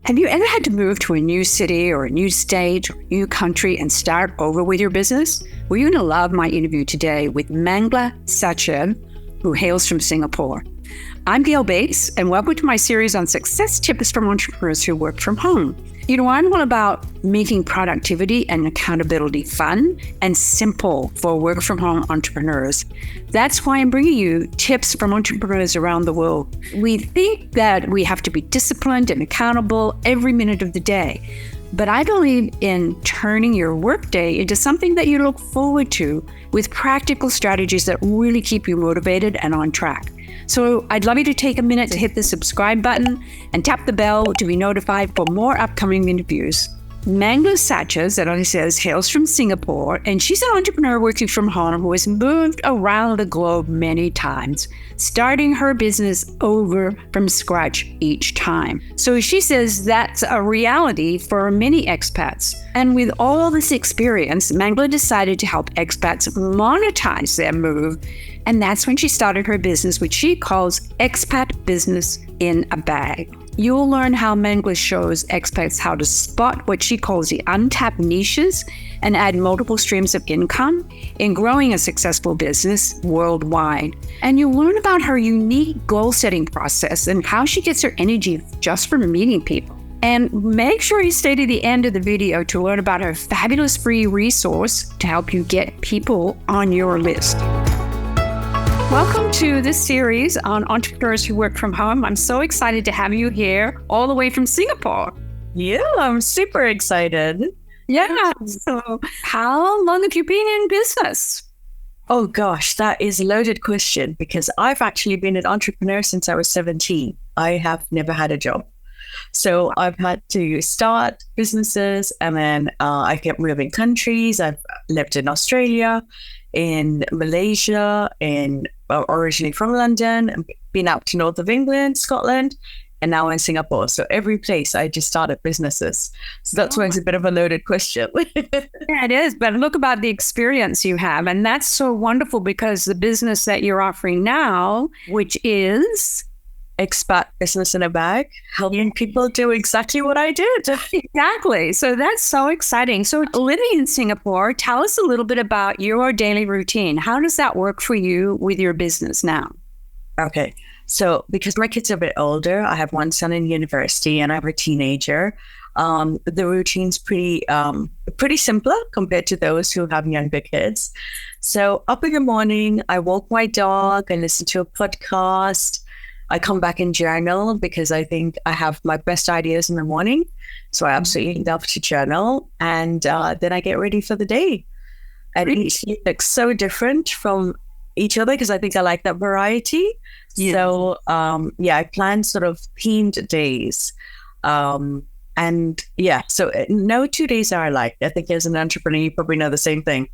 Have you ever had to move to a new city or a new state or a new country and start over with your business? Well, you're going to love my interview today with Mangla Sachev, who hails from Singapore. I'm Gail Bates, and welcome to my series on success tips from entrepreneurs who work from home. You know, I'm all about making productivity and accountability fun and simple for work from home entrepreneurs. That's why I'm bringing you tips from entrepreneurs around the world. We think that we have to be disciplined and accountable every minute of the day. But I believe in turning your workday into something that you look forward to with practical strategies that really keep you motivated and on track. So I'd love you to take a minute to hit the subscribe button and tap the bell to be notified for more upcoming interviews. Mangla Sachev, as I says, hails from Singapore, and she's an entrepreneur working from home who has moved around the globe many times, starting her business over from scratch each time. So she says that's a reality for many expats. And with all this experience, Mangla decided to help expats monetize their move. And that's when she started her business, which she calls Expat Business in a Bag. You'll learn how Mangla shows expats how to spot what she calls the untapped niches and add multiple streams of income in growing a successful business worldwide. And you'll learn about her unique goal-setting process and how she gets her energy just from meeting people. And make sure you stay to the end of the video to learn about her fabulous free resource to help you get people on your list. Welcome to this series on entrepreneurs who work from home. I'm so excited to have you here all the way from Singapore. Yeah, I'm super excited. Yeah. So how long have you been in business? Oh gosh, that is a loaded question because I've actually been an entrepreneur since I was 17. I have never had a job. So I've had to start businesses and then I kept moving countries. I've lived in Australia, in Malaysia, originally from London, been out to north of England, Scotland, and now in Singapore. So every place I just started businesses. So that's why it's a bit of a loaded question. Yeah, it is. But look about the experience you have. And that's so wonderful because the business that you're offering now, which is Expat Business in a Bag, helping people do exactly what I did. Exactly. So that's so exciting. So living in Singapore, tell us a little bit about your daily routine. How does that work for you with your business now? Okay. So because my kids are a bit older, I have one son in university and I have a teenager. The routine's pretty simpler compared to those who have younger kids. So up in the morning, I walk my dog, I listen to a podcast. I come back and journal because I think I have my best ideas in the morning. So I absolutely love to journal. And then I get ready for the day. And each day looks so different from each other because I think I like that variety. Yeah. So, I plan sort of themed days. So no 2 days are alike. I think as an entrepreneur, you probably know the same thing.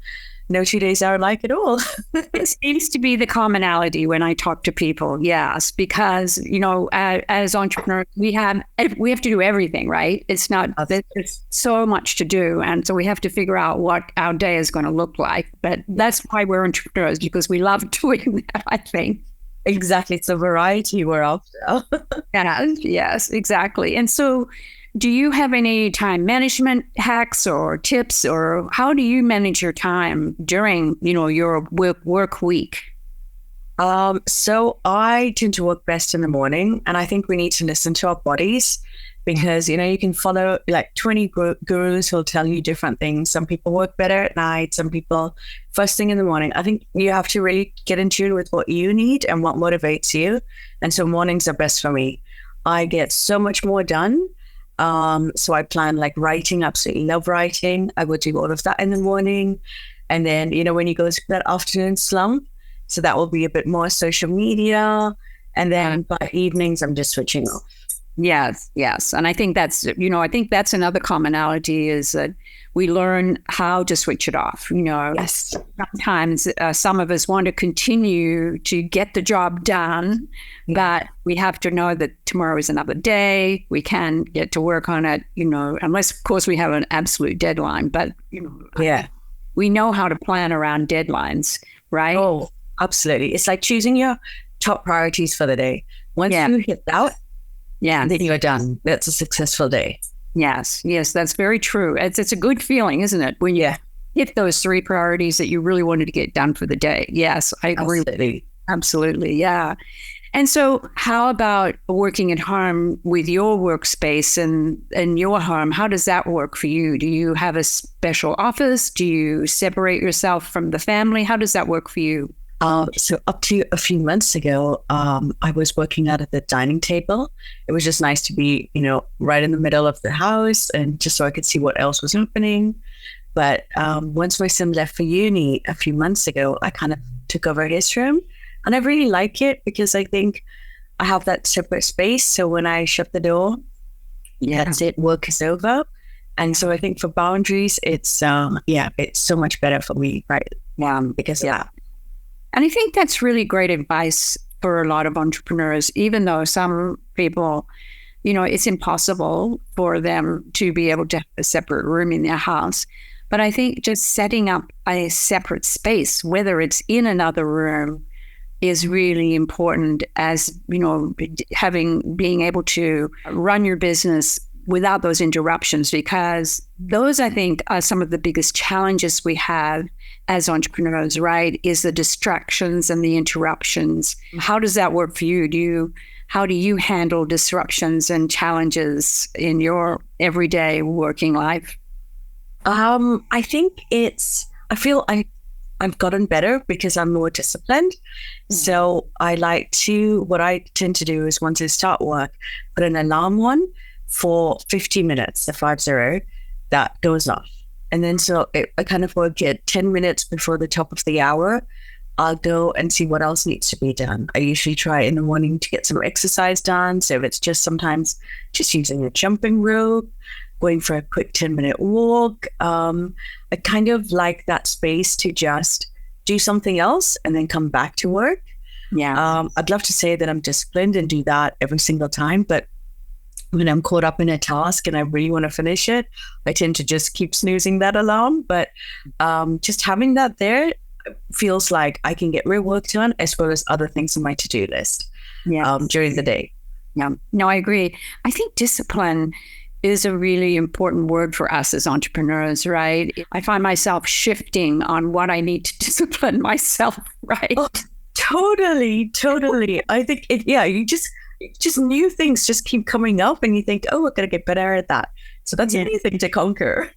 No 2 days are alike at all. It seems to be the commonality when I talk to people. Yes, because, you know, as entrepreneurs, we have to do everything, right? It's not, there's so much to do. And so we have to figure out what our day is going to look like. But that's why we're entrepreneurs, because we love doing that, I think. Exactly. It's a variety we're after. Yes, exactly. And so do you have any time management hacks or tips, or how do you manage your time during, your work week? So I tend to work best in the morning, and I think we need to listen to our bodies because, you can follow like 20 gurus who'll tell you different things. Some people work better at night, some people first thing in the morning. I think you have to really get in tune with what you need and what motivates you. And so mornings are best for me. I get so much more done. So I plan like writing, absolutely love writing. I would do all of that in the morning. And then, when you go to that afternoon slump, so that will be a bit more social media. And then by evenings, I'm just switching off. Yes. And I think that's another commonality is that we learn how to switch it off. Yes. Sometimes some of us want to continue to get the job done, but we have to know that tomorrow is another day. We can get to work on it, unless, of course, we have an absolute deadline. But, we know how to plan around deadlines, right? Oh, absolutely. It's like choosing your top priorities for the day. Once you hit that, Yeah. And then you're done. That's a successful day. Yes. Yes. That's very true. It's a good feeling, isn't it? When you hit those three priorities that you really wanted to get done for the day. Yes. I agree. Absolutely. Absolutely. Yeah. And so how about working at home with your workspace and your home? How does that work for you? Do you have a special office? Do you separate yourself from the family? How does that work for you? So up to a few months ago, I was working out at the dining table. It was just nice to be, right in the middle of the house and just so I could see what else was happening. But once my son left for uni a few months ago, I kind of took over his room. And I really like it because I think I have that separate space. So when I shut the door, that's it, work is over. And so I think for boundaries, it's so much better for me, right? Because And I think that's really great advice for a lot of entrepreneurs, even though some people, it's impossible for them to be able to have a separate room in their house. But I think just setting up a separate space, whether it's in another room, is really important as, being able to run your business without those interruptions, because those, I think, are some of the biggest challenges we have as entrepreneurs, right? Is the distractions and the interruptions. How does that work for you? How do you handle disruptions and challenges in your everyday working life? I think I've gotten better because I'm more disciplined. So what I tend to do is once I start work, put an alarm on for 50 minutes, the 50, that goes off. And then I kind of work at 10 minutes before the top of the hour. I'll go and see what else needs to be done. I usually try in the morning to get some exercise done. So if it's just sometimes just using a jumping rope, going for a quick 10-minute walk. I kind of like that space to just do something else and then come back to work. Yeah. I'd love to say that I'm disciplined and do that every single time, but when I'm caught up in a task and I really want to finish it, I tend to just keep snoozing that alarm. But just having that there feels like I can get real work done as well as other things on my to-do list during the day. Yeah. No, I agree. I think discipline is a really important word for us as entrepreneurs, right? I find myself shifting on what I need to discipline myself, right? Oh, totally. I think you just new things just keep coming up and you think, oh, we're going to get better at that. So that's anything to conquer.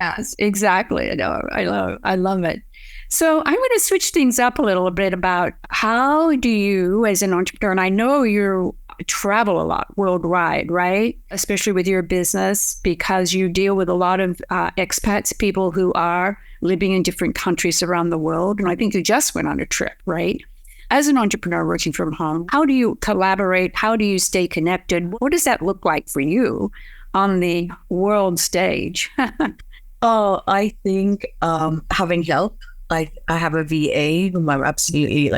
Yes, exactly. I love it. So I'm going to switch things up a little bit about how do you as an entrepreneur, and I know you travel a lot worldwide, right? Especially with your business, because you deal with a lot of expats, people who are living in different countries around the world. And I think you just went on a trip, right? As an entrepreneur working from home, how do you collaborate? How do you stay connected? What does that look like for you on the world stage? I think having help. I have a VA whom I absolutely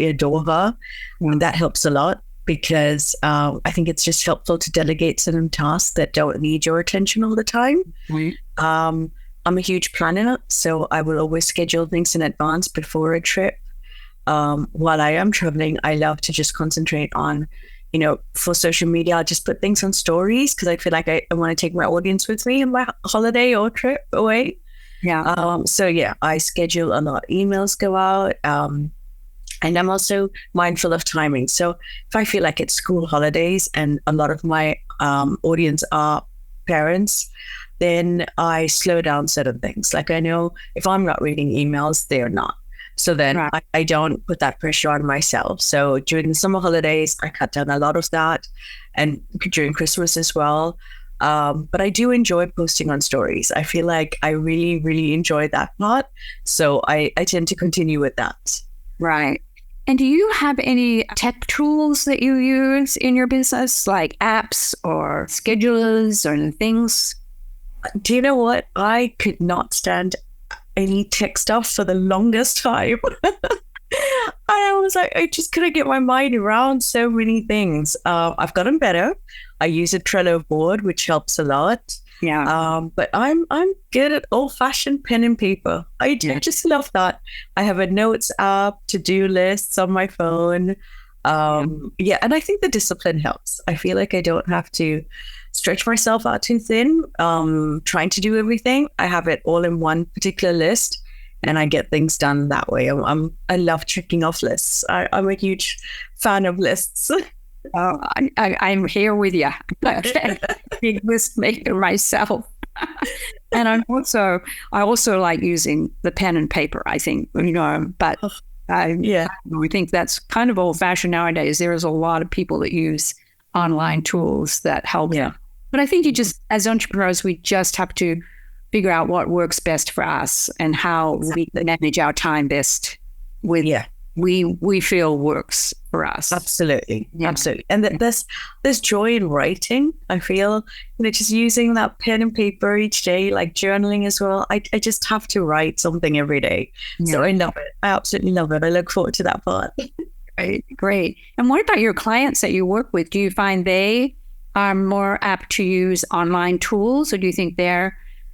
adore her. And that helps a lot because I think it's just helpful to delegate certain tasks that don't need your attention all the time. Right. I'm a huge planner, so I will always schedule things in advance before a trip. While I am traveling, I love to just concentrate on, for social media, I'll just put things on stories because I feel like I want to take my audience with me on my holiday or trip away. Yeah. I schedule a lot. Emails go out. And I'm also mindful of timing. So if I feel like it's school holidays and a lot of my audience are parents, then I slow down certain things. Like I know if I'm not reading emails, they're not. So then I don't put that pressure on myself. So during the summer holidays, I cut down a lot of that, and during Christmas as well. But I do enjoy posting on stories. I feel like I really, really enjoy that part. So I tend to continue with that. Right. And do you have any tech tools that you use in your business, like apps or schedulers or things? Do you know what? I could not stand any tech stuff for the longest time. I was like, I just couldn't get my mind around so many things. I've gotten better. I use a Trello board, which helps a lot. Yeah. But I'm good at old-fashioned pen and paper. I just love that. I have a notes app, to-do lists on my phone. And I think the discipline helps. I feel like I don't have to stretch myself out too thin, trying to do everything. I have it all in one particular list, and I get things done that way. I love checking off lists. I'm a huge fan of lists. Oh, I'm here with you. Big list maker myself. And I also like using the pen and paper, I think, but I think that's kind of old fashioned nowadays. There is a lot of people that use online tools that help. Yeah. But I think as entrepreneurs, we just have to figure out what works best for us and how we manage our time best with we feel works for us. Absolutely. And there's joy in writing. I feel, just using that pen and paper each day, like journaling as well. I just have to write something every day. Yeah. So I love it. I absolutely love it. I look forward to that part. Great. And what about your clients that you work with? Do you find they are more apt to use online tools, or do you think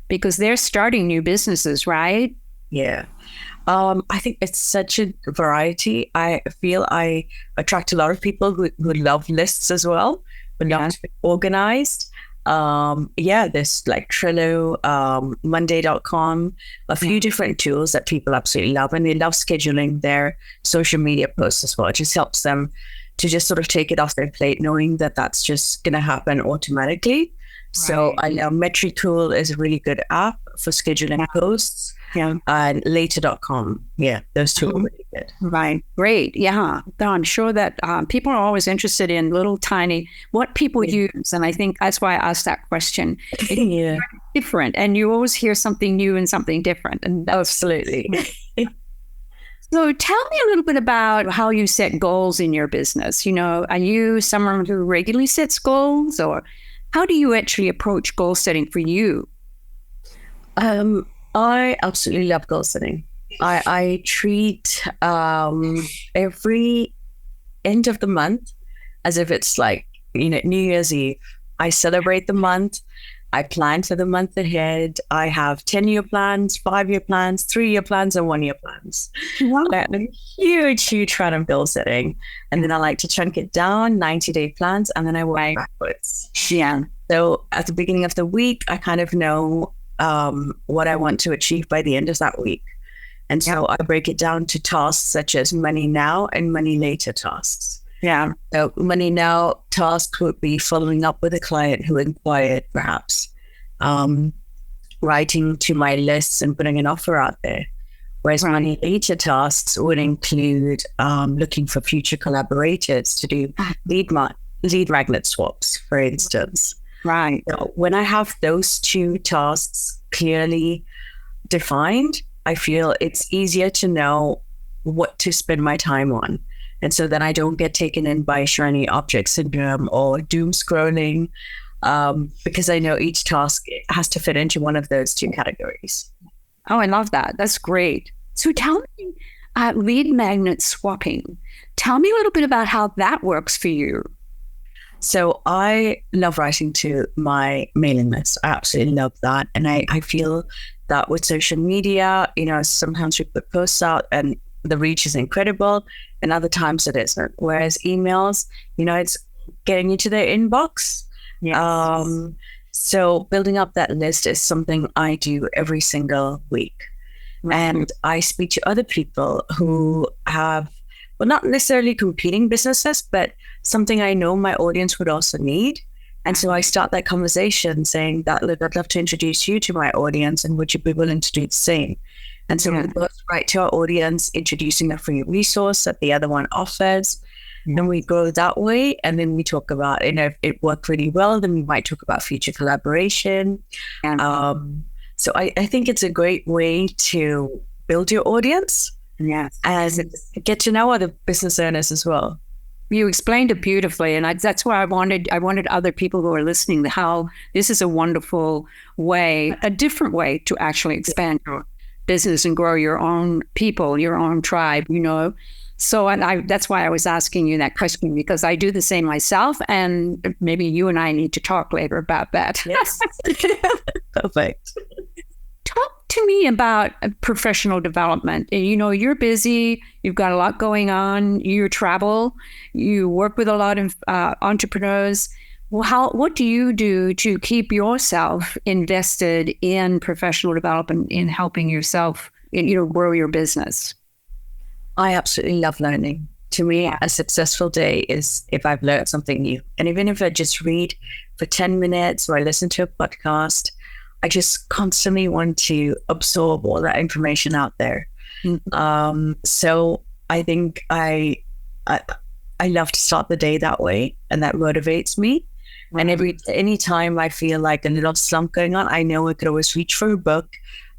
because they're starting new businesses, right? Yeah. I think it's such a variety. I feel I attract a lot of people who love lists as well, who love to be organized. There's like Trello, Monday.com, a few different tools that people absolutely love, and they love scheduling their social media posts as well. It just helps them to just sort of take it off their plate, knowing that that's just going to happen automatically. Right. So I know Metricool is a really good app for scheduling posts. Yeah. And later.com. Yeah, those two are really good. Right. Great. Yeah. I'm sure that people are always interested in little tiny, what people use. And I think that's why I asked that question. It's different. And you always hear something new and something different. And absolutely. So tell me a little bit about how you set goals in your business. Are you someone who regularly sets goals, or how do you actually approach goal setting for you? I absolutely love goal setting. I treat every end of the month as if it's like, New Year's Eve. I celebrate the month. I plan for the month ahead. I have 10-year plans, 5-year plans, 3-year plans, and 1-year plans. Wow. I'm a huge fan of goal setting. And then I like to chunk it down, 90-day plans, and then I work backwards. Yeah. So at the beginning of the week, I kind of know what I want to achieve by the end of that week. And so I break it down to tasks such as money now and money later tasks. Yeah. So money now task would be following up with a client who inquired, perhaps, writing to my lists and putting an offer out there. Whereas money later tasks would include looking for future collaborators to do lead magnet swaps, for instance. Right. So when I have those two tasks clearly defined, I feel it's easier to know what to spend my time on. And so then I don't get taken in by shiny object syndrome or doom scrolling, because I know each task has to fit into one of those two categories. Oh, I love that. That's great. So tell me, lead magnet swapping. Tell me a little bit about how that works for you. So I love writing to my mailing list. I absolutely love that. And I feel that with social media, sometimes we put posts out and the reach is incredible, and other times it isn't. Whereas emails, it's getting into their inbox. Yes. So building up that list is something I do every single week. Right. And I speak to other people who have, not necessarily competing businesses, but something I know my audience would also need. And so I start that conversation saying that, look, I'd love to introduce you to my audience, and would you be willing to do the same? And so we both write to our audience, introducing a free resource that the other one offers. And we go that way. And then we talk about, if it worked really well, then we might talk about future collaboration. So I think it's a great way to build your audience. Yes. And get to know other business owners as well. You explained it beautifully, and that's why I wanted other people who are listening how this is a wonderful way, a different way to actually expand your business and grow your own people, your own tribe. So that's why I was asking you that question, because I do the same myself, and maybe you and I need to talk later about that. Yes, perfect. to me about professional development. You know, you're busy, you've got a lot going on, you travel, you work with a lot of entrepreneurs. Well, what do you do to keep yourself invested in professional development, in helping yourself, grow your business? I absolutely love learning. To me, a successful day is if I've learned something new. And even if I just read for 10 minutes or I listen to a podcast, I just constantly want to absorb all that information out there. Mm-hmm. So I think I love to start the day that way, and that motivates me. Mm-hmm. And anytime I feel like a little slump going on, I know I could always reach for a book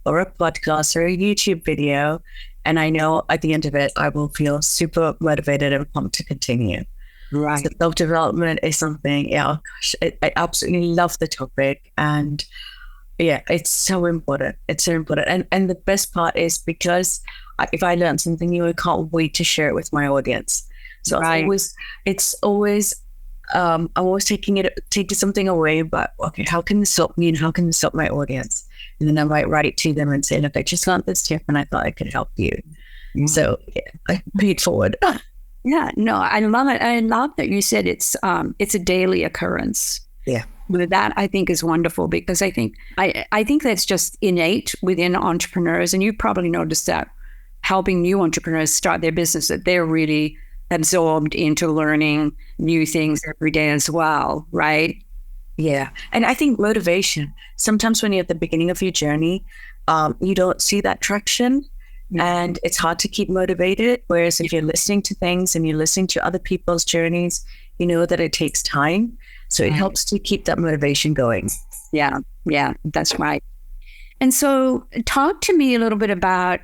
or a podcast or a YouTube video. And I know at the end of it, I will feel super motivated and pumped to continue. Right. So self-development is something, I absolutely love the topic. And yeah, it's so important. It's so important. And the best part is because if I learn something new, I can't wait to share it with my audience. So right. I'm always taking something away, but okay, how can this help me and how can this help my audience? And then I might write it to them and say, look, I just got this tip and I thought I could help you. Mm-hmm. So yeah, I pay it forward. Yeah, no, I love it. I love that you said it's a daily occurrence. Yeah. But that I think is wonderful, because I think that's just innate within entrepreneurs. And you've probably noticed that helping new entrepreneurs start their business, that they're really absorbed into learning new things every day as well, right? Yeah. And I think motivation, sometimes when you're at the beginning of your journey, you don't see that traction. Mm-hmm. And it's hard to keep motivated. Whereas if you're listening to things and you're listening to other people's journeys, you know that it takes time. So it helps to keep that motivation going. Yeah, that's right. And so talk to me a little bit about,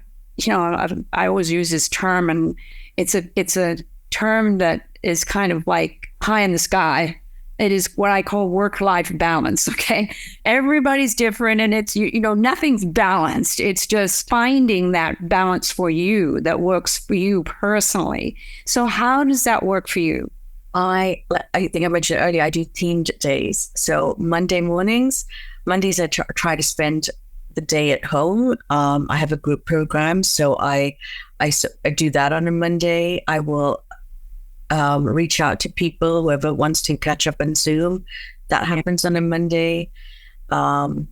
I always use this term, and it's a term that is kind of like pie in the sky. It is what I call work-life balance, okay? Everybody's different, and it's, nothing's balanced. It's just finding that balance for you that works for you personally. So how does that work for you? I think I mentioned earlier, I do themed days. So Mondays I try to spend the day at home. I have a group program, so I do that on a Monday. I will reach out to people, whoever wants to catch up on Zoom. That happens on a Monday.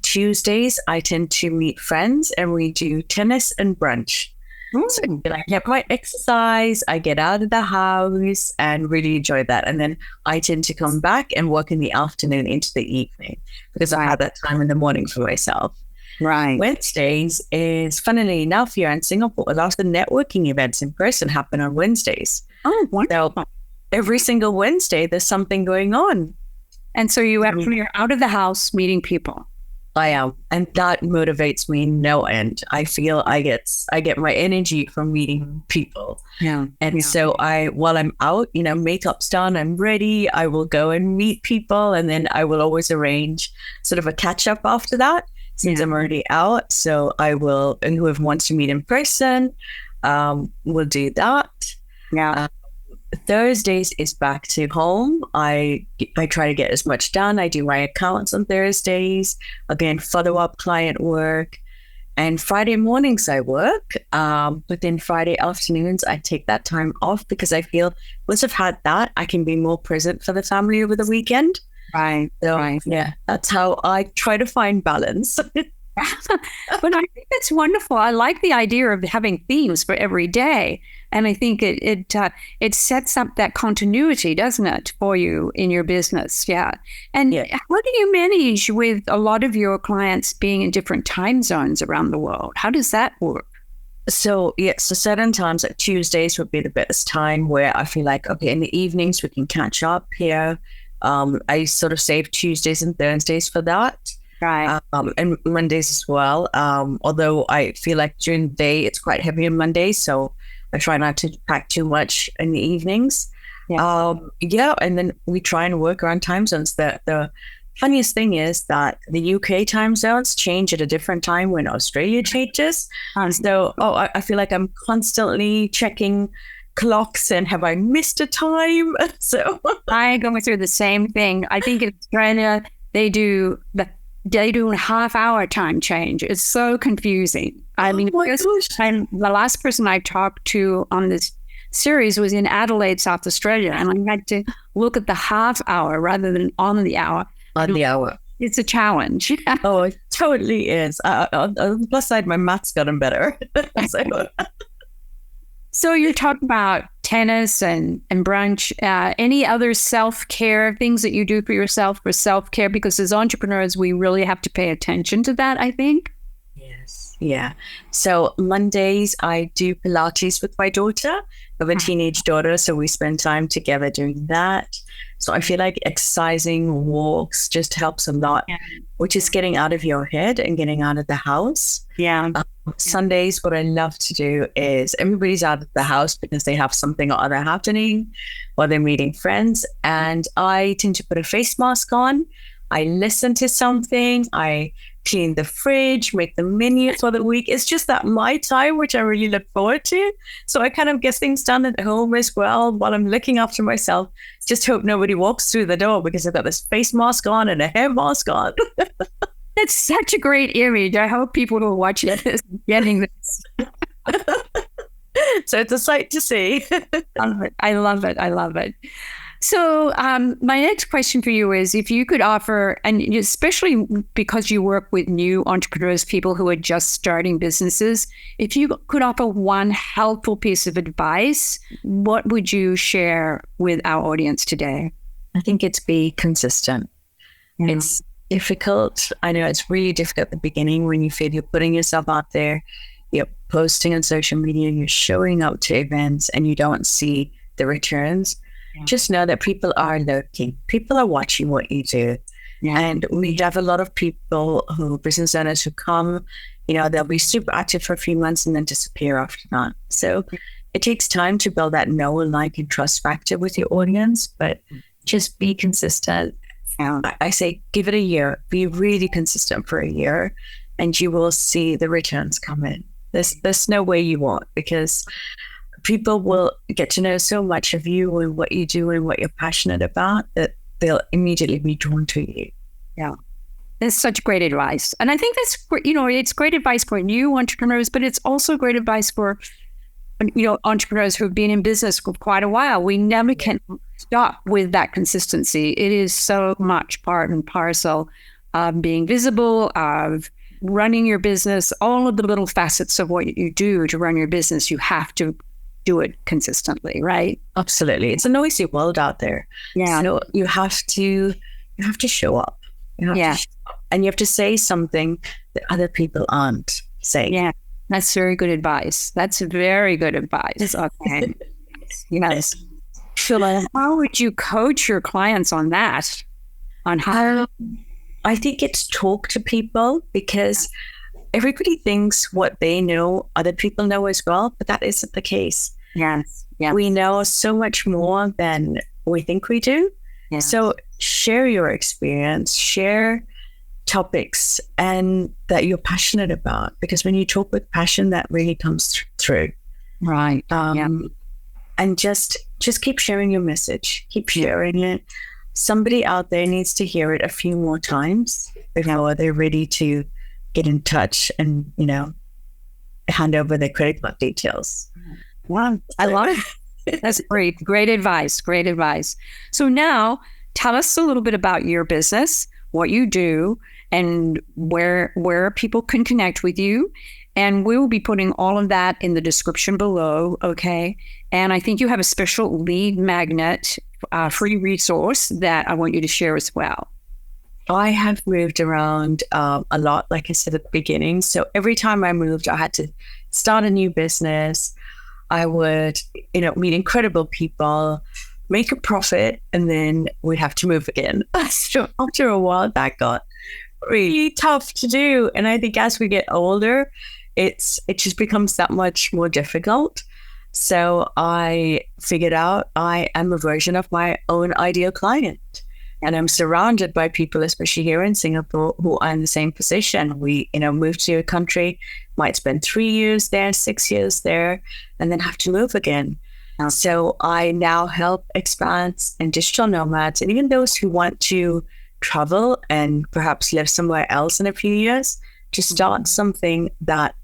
Tuesdays, I tend to meet friends and we do tennis and brunch. So I get my exercise, I get out of the house and really enjoy that. And then I tend to come back and work in the afternoon into the evening, because I have that time in the morning for myself. Right. Wednesdays is, funnily enough, here in Singapore, a lot of the networking events in person happen on Wednesdays. Oh, wonderful. So every single Wednesday, there's something going on. And so you're out of the house meeting people. I am. And that motivates me no end. I feel I get my energy from meeting people. Yeah. And so while I'm out, makeup's done, I'm ready, I will go and meet people. And then I will always arrange sort of a catch up after that, since I'm already out. So I will, and whoever wants to meet in person, will do that. Yeah. Thursdays is back to home. I try to get as much done. I do my accounts on Thursdays. Again, follow up client work. And Friday mornings I work. But then Friday afternoons I take that time off, because I feel once I've had that, I can be more present for the family over the weekend. Right. So, right. Yeah, that's how I try to find balance. But I think that's wonderful. I like the idea of having themes for every day. And I think it sets up that continuity, doesn't it, for you in your business? Yeah. And how do you manage with a lot of your clients being in different time zones around the world? How does that work? So certain times, like Tuesdays would be the best time, where I feel like, okay, in the evenings we can catch up here. I sort of save Tuesdays and Thursdays for that. Right. And Mondays as well. Although I feel like during the day it's quite heavy on Mondays, so I try not to pack too much in the evenings. Yeah. And then we try and work around time zones. The funniest thing is that the UK time zones change at a different time when Australia changes. So I feel like I'm constantly checking clocks and have I missed a time? So I go through the same thing. I think in Australia they do they do a half-hour time change. It's so confusing. I mean, the last person I talked to on this series was in Adelaide, South Australia, and I had to look at the half hour rather than on the hour. On the hour. It's a challenge. Oh, it totally is. On the plus side, my math's gotten better. So you're talking about tennis and brunch. Any other self-care things that you do for yourself for self-care? Because as entrepreneurs, we really have to pay attention to that, I think. Yes. Yeah. So Mondays, I do Pilates with my daughter. I have a teenage daughter, so we spend time together doing that. So I feel like exercising, walks just helps a lot, which is getting out of your head and getting out of the house. Yeah. Sundays, what I love to do is everybody's out of the house because they have something or other happening or they're meeting friends. And I tend to put a face mask on. I listen to something. I clean the fridge, make the menu for the week. It's just that my time, which I really look forward to. So I kind of get things done at home as well while I'm looking after myself. Just hope nobody walks through the door because I've got this face mask on and a hair mask on. That's such a great image. I hope people who are watching this getting this. So it's a sight to see. I love it. So my next question for you is if you could offer, and especially because you work with new entrepreneurs, people who are just starting businesses, if you could offer one helpful piece of advice, what would you share with our audience today? I think it's be consistent. Yeah. It's difficult. I know it's really difficult at the beginning when you feel you're putting yourself out there, you're posting on social media, you're showing up to events and you don't see the returns. Yeah. Just know that people are looking. People are watching what you do. Yeah. And we have a lot of people business owners who come, they'll be super active for a few months and then disappear after that. So it takes time to build that know, like, and trust factor with your audience, but just be consistent. I say, give it a year, be really consistent for a year, and you will see the returns come in. There's no way you won't, because people will get to know so much of you and what you do and what you're passionate about that they'll immediately be drawn to you. Yeah. That's such great advice. And I think that's, it's great advice for new entrepreneurs, but it's also great advice for, entrepreneurs who've been in business for quite a while. We never can stop with that consistency. It is so much part and parcel of being visible, of running your business, all of the little facets of what you do to run your business. You have to do it consistently, right? Absolutely. It's a noisy world out there. Yeah. So you have to show up. And you have to say something that other people aren't saying. Yeah. That's very good advice. That's very good advice. Okay. Yes. So how would you coach your clients on that? On how? I think it's talk to people, because everybody thinks what they know, other people know as well, but that isn't the case. Yes. We know so much more than we think we do. Yes. So share your experience, share topics and that you're passionate about, because when you talk with passion, that really comes through. Right. And just keep sharing your message, keep sharing it. Somebody out there needs to hear it a few more times before they're ready to get in touch and, hand over their credit card details. Wow. I love it. That's great. Great advice. Great advice. So now tell us a little bit about your business, what you do, and where people can connect with you. And we will be putting all of that in the description below, okay? And I think you have a special lead magnet free resource that I want you to share as well. I have moved around a lot, like I said at the beginning. So every time I moved, I had to start a new business. I would, meet incredible people, make a profit, and then we'd have to move again. So after a while, that got really tough to do. And I think as we get older, it just becomes that much more difficult. So I figured out I am a version of my own ideal client. And I'm surrounded by people, especially here in Singapore, who are in the same position. We, move to a country, might spend 3 years there, 6 years there, and then have to move again. So I now help expats and digital nomads, and even those who want to travel and perhaps live somewhere else in a few years, to start something that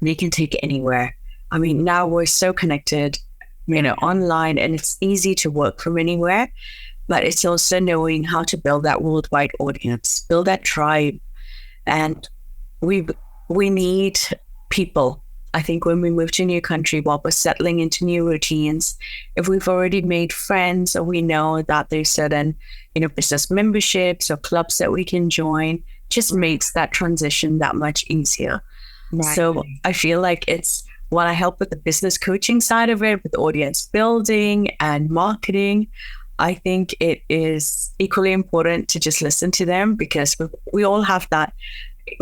they can take anywhere. I mean, now we're so connected, online, and it's easy to work from anywhere, but it's also knowing how to build that worldwide audience, build that tribe. And we need people. I think when we move to a new country, while we're settling into new routines, if we've already made friends or we know that there's certain, business memberships or clubs that we can join, just makes that transition that much easier. Right. So I feel like it's when I help with the business coaching side of it, with audience building and marketing, I think it is equally important to just listen to them, because we all have that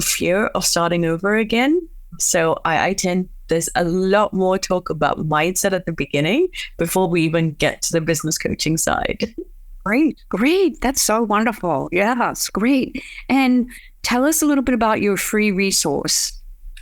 fear of starting over again. So I tend, there's a lot more talk about mindset at the beginning before we even get to the business coaching side. Great. That's so wonderful. Yeah, it's great. And tell us a little bit about your free resource.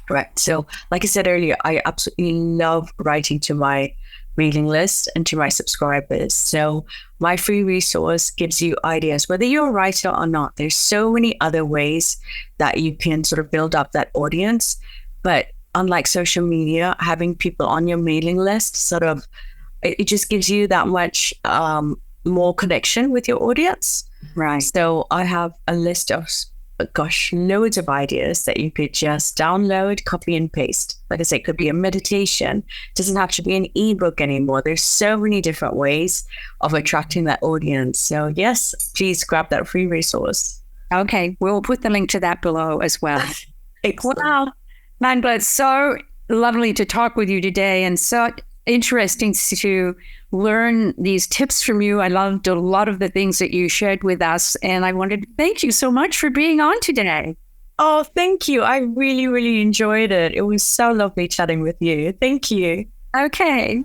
Right. So like I said earlier, I absolutely love writing to my mailing list and to my subscribers. So my free resource gives you ideas, whether you're a writer or not. There's so many other ways that you can sort of build up that audience. But unlike social media, having people on your mailing list it just gives you that much more connection with your audience. Right. So I have a list of loads of ideas that you could just download, copy and paste. Like I say, it could be a meditation. It doesn't have to be an ebook anymore. There's so many different ways of attracting that audience. So yes, please grab that free resource. Okay, we'll put the link to that below as well. Wow, Mangla, it's so lovely to talk with you today, and so interesting to learn these tips from you. I loved a lot of the things that you shared with us, and I wanted to thank you so much for being on today. Oh, thank you. I really, really enjoyed it. It was so lovely chatting with you. Thank you. Okay.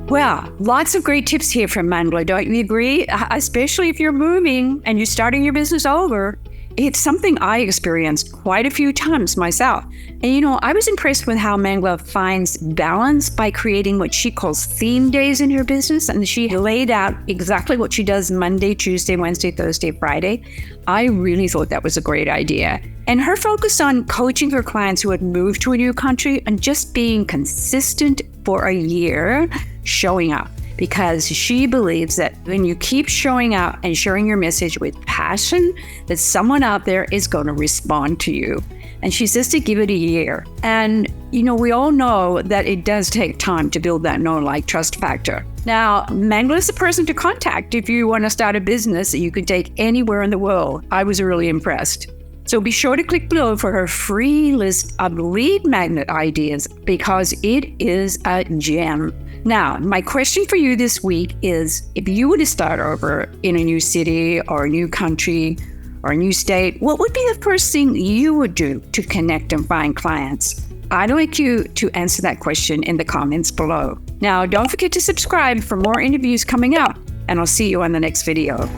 Well, lots of great tips here from Mangla, don't you agree? Especially if you're moving and you're starting your business over. It's something I experienced quite a few times myself. And I was impressed with how Mangla finds balance by creating what she calls theme days in her business. And she laid out exactly what she does Monday, Tuesday, Wednesday, Thursday, Friday. I really thought that was a great idea. And her focus on coaching her clients who had moved to a new country and just being consistent for a year, showing up. Because she believes that when you keep showing up and sharing your message with passion, that someone out there is going to respond to you. And she says to give it a year. And, we all know that it does take time to build that know, like, trust factor. Now, Mangla is the person to contact if you want to start a business that you can take anywhere in the world. I was really impressed. So be sure to click below for her free list of lead magnet ideas, because it is a gem. Now, my question for you this week is, if you were to start over in a new city or a new country or a new state, what would be the first thing you would do to connect and find clients? I'd like you to answer that question in the comments below. Now, don't forget to subscribe for more interviews coming up, and I'll see you on the next video.